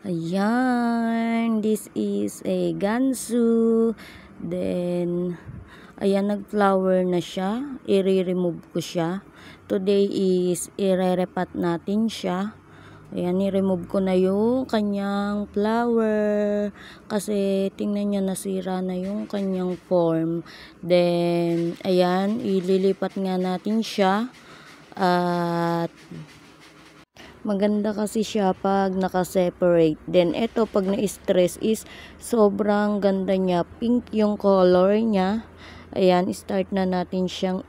Ayan, this is a gansu. Then, ayan, nag-flower na siya. I-remove ko siya. Today is ire-repat natin siya. Ayan, i-remove ko na yung kanyang flower. Kasi, tingnan nyo, nasira na yung kanyang form. Then, ayan, ililipat nga natin siya. At maganda kasi siya pag naka-separate. Then, ito pag na-stress is sobrang ganda niya. Pink yung color niya. Ayan, start na natin siyang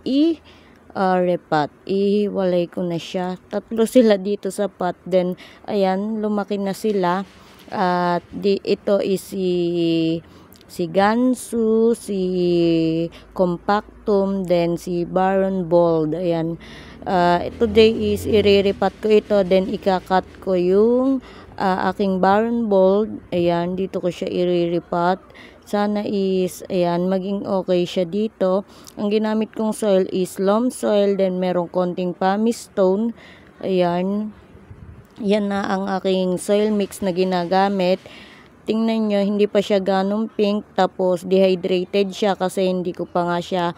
repat. Ihiwalay ko na siya. Tatlo sila dito sa pot. Then, ayan, lumaki na sila. At ito is si gansu, si compactum, then si Baron Bold. Ayan. Today is iriripat ko ito, then ikakat ko yung aking Baron Bold. Ayan, dito ko siya iriripat. Sana is, ayan, maging okay siya dito. Ang ginamit kong soil is loam soil, then merong konting pumice stone. Ayan. Yan na ang aking soil mix na ginagamit. Tingnan nyo, hindi pa siya ganong pink. Tapos, dehydrated siya kasi hindi ko pa nga siya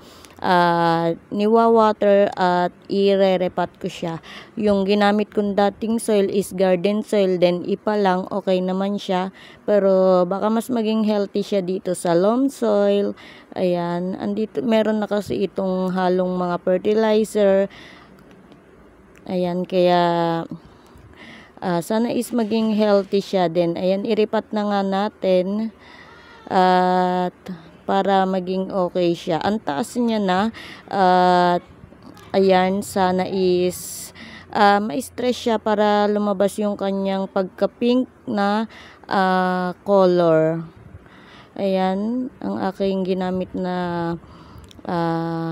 niwa-water at ire-repat ko siya. Yung ginamit kong dating soil is garden soil. Then, ipa lang. Okay naman siya. Pero, baka mas maging healthy siya dito sa loam soil. Ayan. Andito, meron na kasi itong halong mga fertilizer. Ayan, kaya sana is maging healthy siya din. Ayan, iripat na nga natin at para maging okay siya. Ang taas niya na at ayan, sana is ma-stress siya para lumabas yung kanyang pagka-pink na color. Ayan, ang aking ginamit na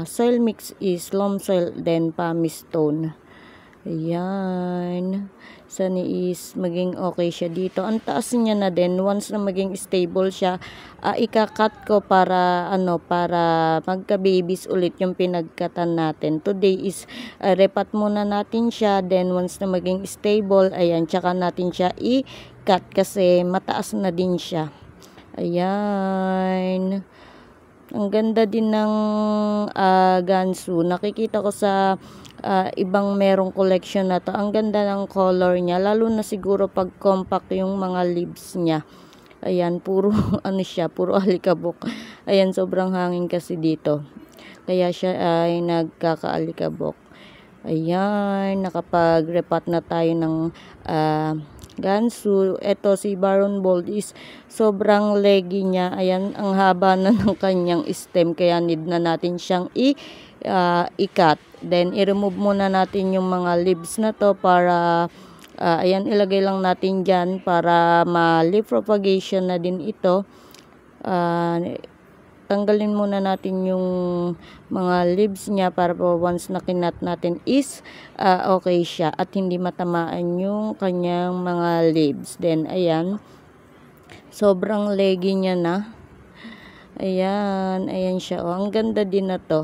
soil mix is loam soil, then pumice stone. Ayan. Sana is maging okay siya dito. Ang taas niya na din. Once na maging stable siya, ika-cut ko para magka-babies ulit yung pinagkatan natin. Today is repat muna natin siya. Then once na maging stable, ayan, tsaka natin siya i-cut kasi mataas na din siya. Ayan. Ang ganda din ng gansu. Nakikita ko sa ibang merong collection na to. Ang ganda ng color niya. Lalo na siguro pag compact yung mga leaves niya. Ayan, puro ano siya, puro alikabok. Ayan, sobrang hangin kasi dito. Kaya siya ay nagkakaalikabok. Ayan, nakapag-repat na tayo ng gansu. Ito si Baron Bold is sobrang leggy niya. Ayan, ang haba na ng kanyang stem. Kaya need na natin siyang i-cut. Then, i-remove muna natin yung mga leaves na to para, ayan, ilagay lang natin dyan para ma-leaf propagation na din ito. Tanggalin muna natin yung mga leaves niya para po once na kinat natin is okay siya at hindi matamaan yung kanyang mga leaves. Then, ayan, sobrang leggy niya na. Ayan, ayan siya. Oh, ang ganda din na to.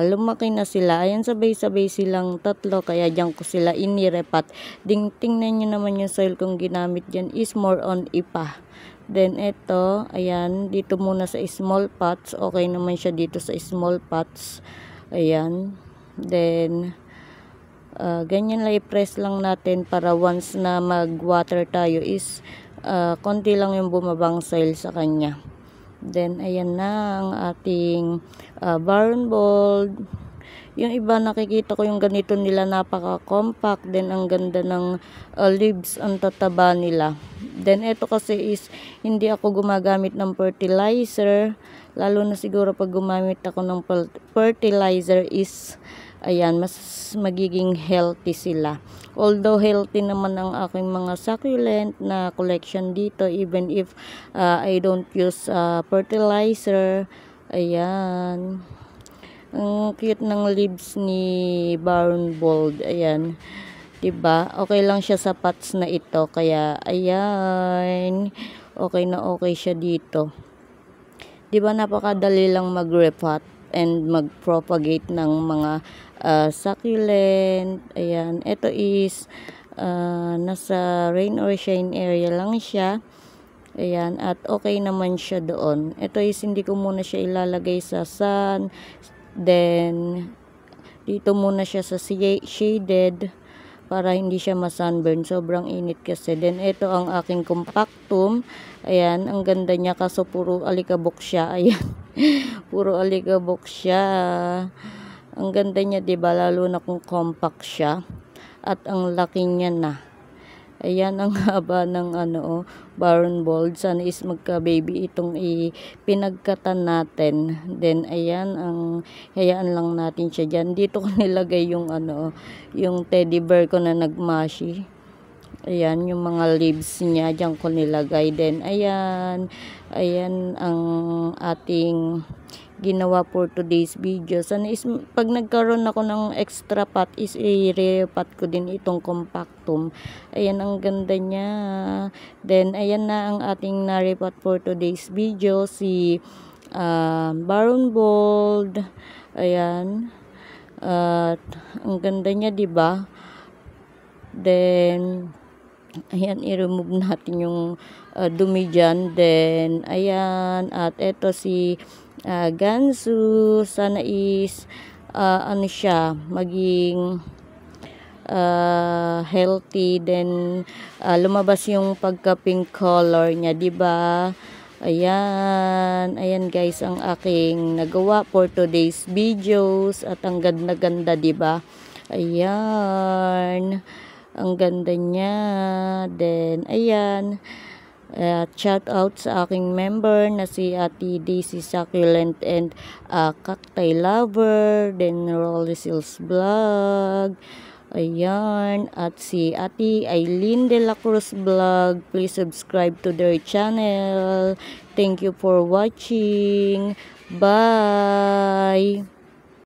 Lumaki na sila. Ayan, sabay-sabay silang tatlo. Kaya diyan ko sila inirepat. Tingnan nyo naman yung soil kong ginamit dyan is more on ipa. Then, ito, ayan, dito muna sa small pots. Okay naman siya dito sa small pots. Ayan. Then, ganyan lang i-press lang natin para once na mag-water tayo is konti lang yung bumabang soil sa kanya. Then, ayan na ang ating Baron Bold. Yung iba nakikita ko yung ganito nila napaka-compact. Then, ang ganda ng leaves, ang tataba nila. Then, ito kasi is hindi ako gumagamit ng fertilizer. Lalo na siguro pag gumamit ako ng fertilizer is ayan, mas magiging healthy sila. Although healthy naman ang aking mga succulent na collection dito even if I don't use fertilizer. Ayan. Ang cute ng leaves ni Baron Bold. Ayan. Diba? Okay lang siya sa pots na ito. Kaya, ayan. Okay na okay siya dito. Diba napakadali lang mag-repot and mag-propagate ng mga succulent. Ayan. Ito is nasa rain or shine area lang siya. Ayan, at okay naman siya doon. Ito is hindi ko muna siya ilalagay sa sun. Then, dito muna siya sa shaded para hindi siya masunburn. Sobrang init kasi. Then, ito ang aking compactum. Ayan, ang ganda niya kaso puro alikabok siya. Ayan, puro alikabok siya. Ang ganda niya, diba? Lalo na kung compact siya. At ang laki niya na. Ayan, ang haba ng Baron Bold. Sana is magka-baby itong pinagkatan natin. Then, ayan, hayaan lang natin siya dyan. Dito ko nilagay yung yung teddy bear ko na nagmashi. Ayan, yung mga leaves niya, dyan ko nilagay. Then, ayan ang ating ginawa for today's video. Sana is pag nagkaroon ako ng extra pot is i-repot ko din itong compactum. Ayan, ang ganda niya. Then ayan na ang ating na-repot for today's video, si Baron Bold. Ayan, at ang ganda niya, diba? Then ayan, i-remove natin yung dumi dyan. Then ayan, at eto si Gansu. Sana is siya maging healthy. Then lumabas yung pagka pink color niya, diba? Ayan guys ang aking nagawa for today's videos. At ang ganda-ganda, diba? Ayan, ang ganda niya. Then ayan, shout out sa aking member na si Ate Daisy Succulent and Cacti Lover. Then Rolly Sills Vlog. Ayan, at si Ate Aileen De La Cruz Vlog. Please subscribe to their channel. Thank you for watching. Bye!